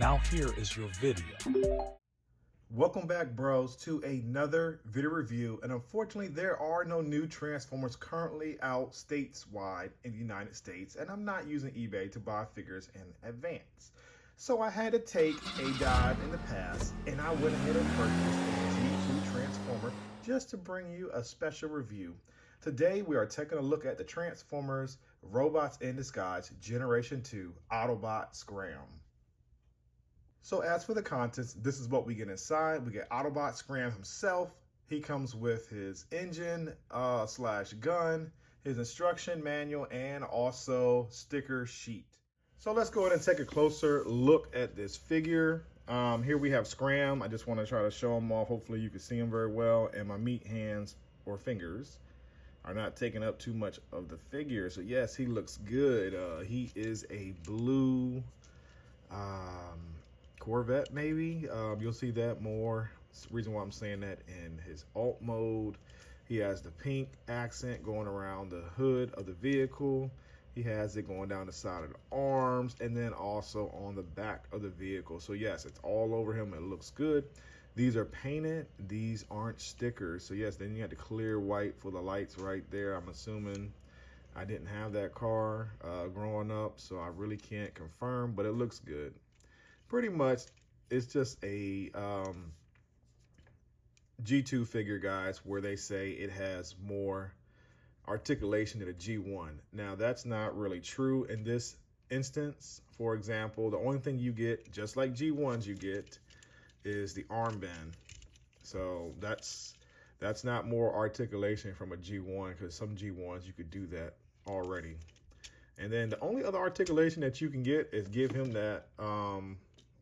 Now here is your video. Welcome back, bros, to another video review. And unfortunately, there are no new Transformers currently out stateswide in the United States, and I'm not using eBay to buy figures in advance. So I had to take a dive in the past, and I went ahead and purchased a G2 Transformer just to bring you a special review. Today, we are taking a look at the Transformers Robots in Disguise Generation 2 Autobot Scram. So as for the contents, this is what we get inside. We get Autobot Scram himself. He comes with his engine slash gun, his instruction manual, and also sticker sheet. So let's go ahead and take a closer look at this figure. Here we have Scram. I just want to try to show him off. Hopefully you can see him very well. And my meat hands or fingers are not taking up too much of the figure. So yes, he looks good. He is a blue Corvette, maybe. You'll see that more. It's the reason why I'm saying that in his alt mode. He has the pink accent going around the hood of the vehicle. He has it going down the side of the arms and then also on the back of the vehicle. So yes, it's all over him. It looks good. These are painted. These aren't stickers. So yes, then you have the clear white for the lights right there. I'm assuming I didn't have that car growing up, so I really can't confirm, but it looks good. Pretty much, it's just a G2 figure, guys, where they say it has more articulation than a G1. Now, that's not really true in this instance. For example, the only thing you get, just like G1s you get, is the armband. So that's not more articulation from a G1, because some G1s you could do that already. And then the only other articulation that you can get is give him that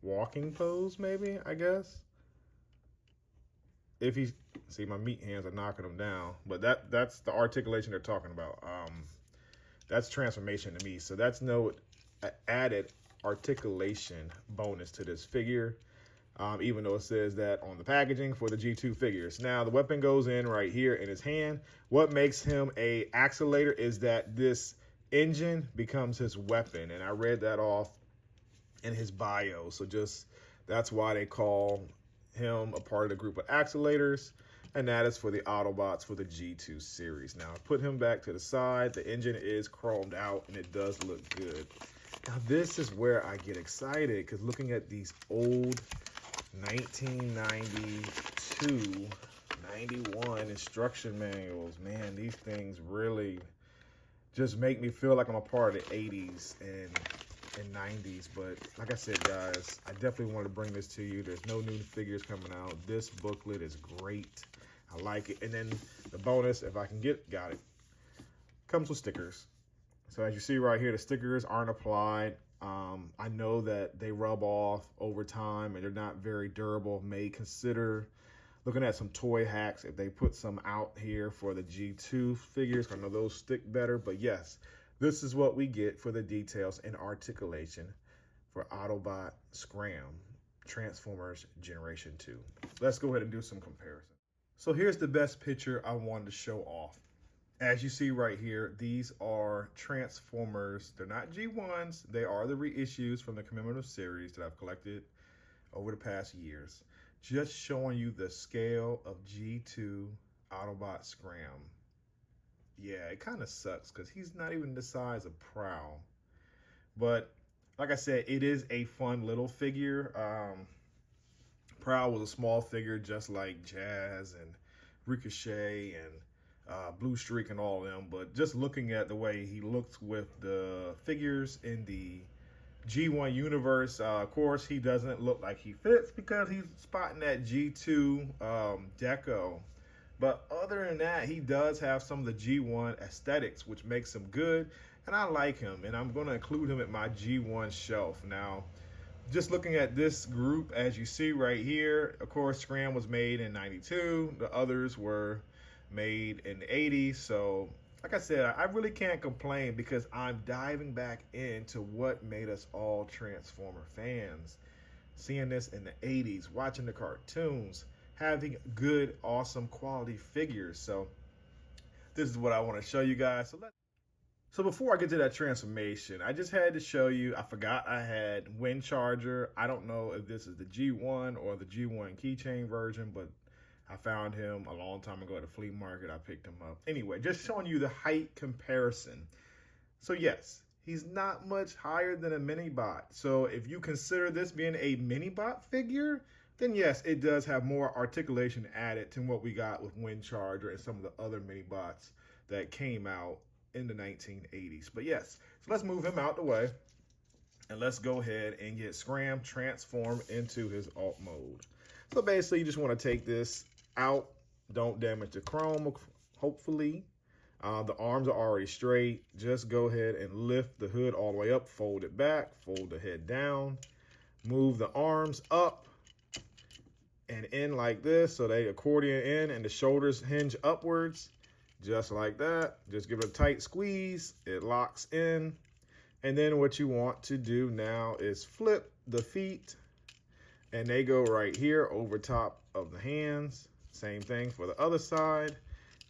walking pose, maybe, I guess. If he's, see, my meat hands are knocking him down, but that's the articulation they're talking about. That's transformation to me. So that's no added articulation bonus to this figure, even though it says that on the packaging for the G2 figures. Now, the weapon goes in right here in his hand. What makes him a Axeletor is that this engine becomes his weapon, and I read that off in his bio. So just that's why they call him a part of the group of Axelerators, and that is for the Autobots for the G2 series. Now, I put him back to the side. The engine is chromed out, and it does look good. Now, this is where I get excited, because looking at these old 1992, 91 instruction manuals, man, these things really just make me feel like I'm a part of the 80s and 90s. But like I said, guys, I definitely want to bring this to you. There's no new figures coming out. This booklet is great. I like it. And then the bonus, if I can got it, comes with stickers. So as you see right here, the stickers aren't applied. I know that they rub off over time and they're not very durable. May consider looking at some toy hacks if they put some out here for the G2 figures. I know those stick better, but yes, this is what we get for the details and articulation for Autobot Scram Transformers Generation 2. Let's go ahead and do some comparison. So here's the best picture I wanted to show off. As you see right here, these are Transformers. They're not G1s. They are the reissues from the commemorative series that I've collected over the past years. Just showing you the scale of G2 Autobot Scram. Yeah, it kind of sucks because he's not even the size of Prowl. But like I said, it is a fun little figure. Prowl was a small figure just like Jazz and Ricochet and Blue Streak and all of them. But just looking at the way he looks with the figures in the G1 universe, of course, he doesn't look like he fits because he's spotting that G2 deco. But other than that, he does have some of the G1 aesthetics, which makes him good. And I like him, and I'm going to include him at my G1 shelf. Now, just looking at this group, as you see right here, of course, Scram was made in 92. The others were made in the 80s. So, like I said, I really can't complain because I'm diving back into what made us all Transformer fans. Seeing this in the 80s, watching the cartoons, having good, awesome quality figures. So this is what I want to show you guys. So So before I get to that transformation, I just had to show you, I forgot I had Wind Charger. I don't know if this is the G1 or the G1 keychain version, but I found him a long time ago at a flea market. I picked him up. Anyway, just showing you the height comparison. So yes, he's not much higher than a mini-bot. So if you consider this being a mini-bot figure, then yes, it does have more articulation added to what we got with Wind Charger and some of the other mini-bots that came out in the 1980s. But yes, so let's move him out the way and let's go ahead and get Scram transformed into his alt mode. So basically you just want to take this out, don't damage the chrome, hopefully. The arms are already straight. Just go ahead and lift the hood all the way up, fold it back, fold the head down, move the arms up and in like this so they accordion in and the shoulders hinge upwards. Just like that. Just give it a tight squeeze. It locks in. And then what you want to do now is flip the feet. And they go right here over top of the hands. Same thing for the other side.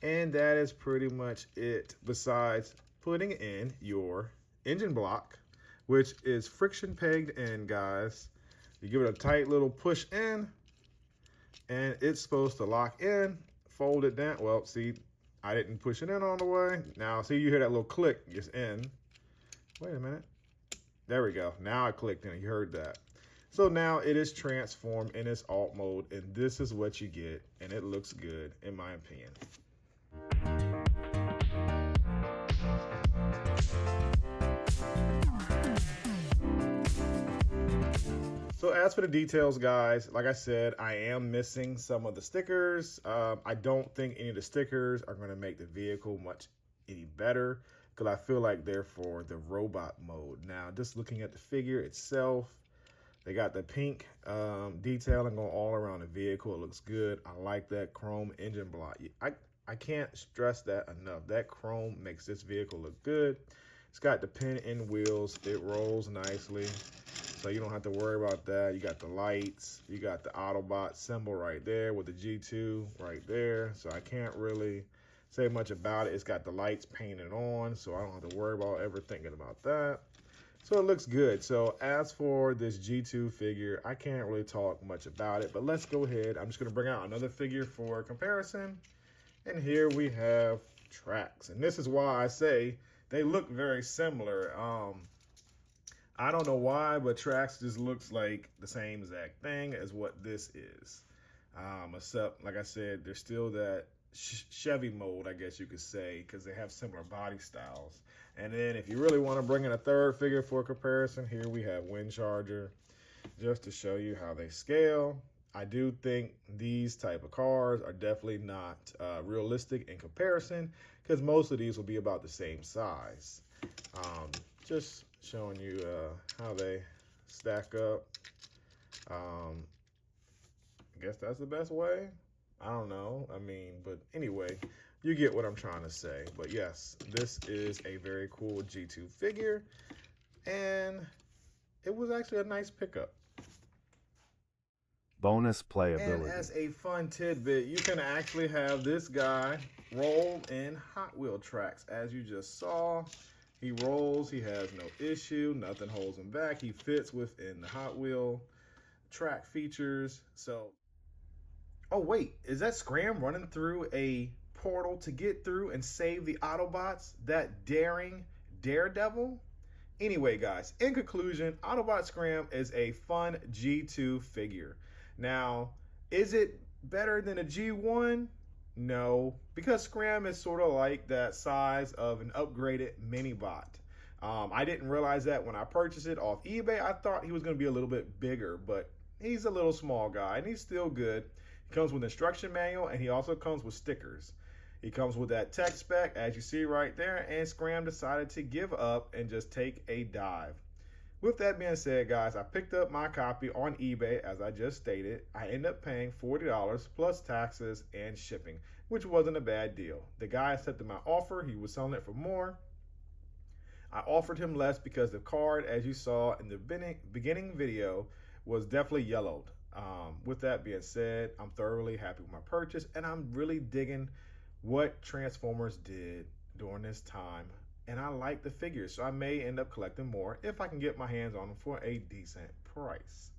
And that is pretty much it. Besides putting in your engine block, which is friction pegged in, guys. You give it a tight little push in. And it's supposed to lock in. Fold it down. Well, see, I didn't push it in all the way. Now, see, you hear that little click, it's in. Wait a minute. There we go. Now I clicked in, you heard that. So now it is transformed in its alt mode, and this is what you get, and it looks good, in my opinion. So as for the details, guys, like I said, I am missing some of the stickers. I don't think any of the stickers are going to make the vehicle much any better because I feel like they're for the robot mode. Now, just looking at the figure itself, they got the pink detailing going all around the vehicle. It looks good. I like that chrome engine block. I can't stress that enough. That chrome makes this vehicle look good. It's got the pin in wheels. It rolls nicely. So you don't have to worry about that. You got the lights. You got the Autobot symbol right there with the G2 right there. So I can't really say much about it. It's got the lights painted on, so I don't have to worry about ever thinking about that. So it looks good. So as for this G2 figure, I can't really talk much about it, but let's go ahead. I'm just going to bring out another figure for comparison. And here we have Tracks. And this is why I say they look very similar. I don't know why, but Tracks just looks like the same exact thing as what this is. Except, like I said, there's still that Chevy mode, I guess you could say, because they have similar body styles. And then if you really want to bring in a third figure for comparison, here we have Wind Charger, just to show you how they scale. I do think these type of cars are definitely not realistic in comparison, because most of these will be about the same size. Just showing you how they stack up. I guess that's the best way. I don't know. I mean, but anyway, you get what I'm trying to say. But yes, this is a very cool G2 figure, and it was actually a nice pickup. Bonus playability. And as a fun tidbit, you can actually have this guy roll in Hot Wheel tracks, as you just saw. He rolls, he has no issue, nothing holds him back. He fits within the Hot Wheel track features. So, oh wait, is that Scram running through a portal to get through and save the Autobots? That daring daredevil? Anyway, guys, in conclusion, Autobot Scram is a fun G2 figure. Now, is it better than a G1? No, because Scram is sort of like that size of an upgraded mini-bot. I didn't realize that when I purchased it off eBay. I thought he was going to be a little bit bigger, but he's a little small guy, and he's still good. He comes with an instruction manual, and he also comes with stickers. He comes with that tech spec, as you see right there, and Scram decided to give up and just take a dive. With that being said, guys, I picked up my copy on eBay, as I just stated. I ended up paying $40 plus taxes and shipping, which wasn't a bad deal. The guy accepted my offer. He was selling it for more. I offered him less because the card, as you saw in the beginning video, was definitely yellowed. With that being said, I'm thoroughly happy with my purchase, and I'm really digging what Transformers did during this time and I like the figures, so I may end up collecting more if I can get my hands on them for a decent price.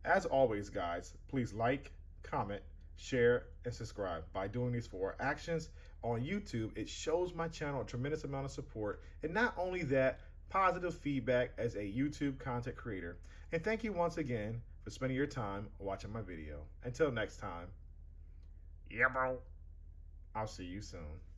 As always, guys, please like, comment, share, and subscribe. By doing these 4 actions on YouTube, it shows my channel a tremendous amount of support, and not only that, positive feedback as a YouTube content creator. And thank you once again for spending your time watching my video. Until next time, yeah, bro. I'll see you soon.